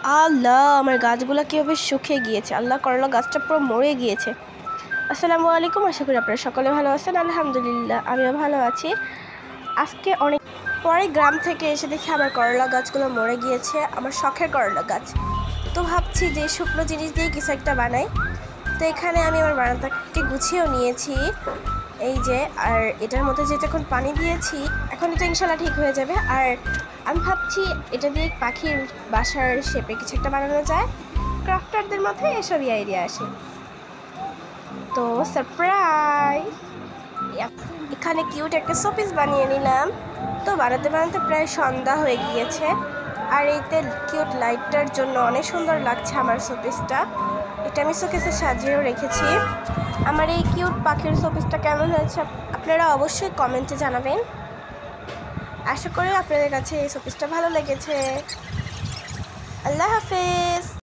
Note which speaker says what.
Speaker 1: আল্লাহ, আমার গাছগুলো কীভাবে শুকিয়ে গিয়েছে। আল্লাহ, করলা গাছটা পুরো মরে গিয়েছে। আসসালামু আলাইকুম, আশা করি আপনারা সকলে ভালো আছেন। আলহামদুলিল্লাহ, আমিও ভালো আছি। আজকে অনেক পরে গ্রাম থেকে এসে দেখি আমার করলা গাছগুলো মরে গিয়েছে, আমার শখের করলা গাছ। তো ভাবছি যে শুকনো জিনিস দিয়ে কিছু একটা বানাই। তো এখানে আমি আমার বারান্দাকে গুছিয়েও নিয়েছি, এই যে। আর এটার মধ্যে যেহেতু এখন পানি দিয়েছি, এখন এটা ইনশাল্লাহ ঠিক হয়ে যাবে। আর আমি ভাবছি এটা দিয়ে পাখির বাসার শেপে কিছু একটা বানানো যায়। ক্রাফটারদের মধ্যে এসবই আইডিয়া আসে। তো সারপ্রাইজ, এখানে কিউট একটা শোপিস বানিয়ে নিলাম। তো বানাতে বানাতে প্রায় সন্ধ্যা হয়ে গিয়েছে। আর এইতে কিউট লাইটটার জন্য অনেক সুন্দর লাগছে আমার শোপিসটা। এটা আমি শোকেসে সাজিয়েও রেখেছি। আমার এই কিউট পাখির শোপিসটা কেমন হয়েছে আপনারা অবশ্যই কমেন্টে জানাবেন। আশা করি আপনাদের কাছে এই শোপিসটা ভালো লেগেছে। আল্লাহ হাফেজ।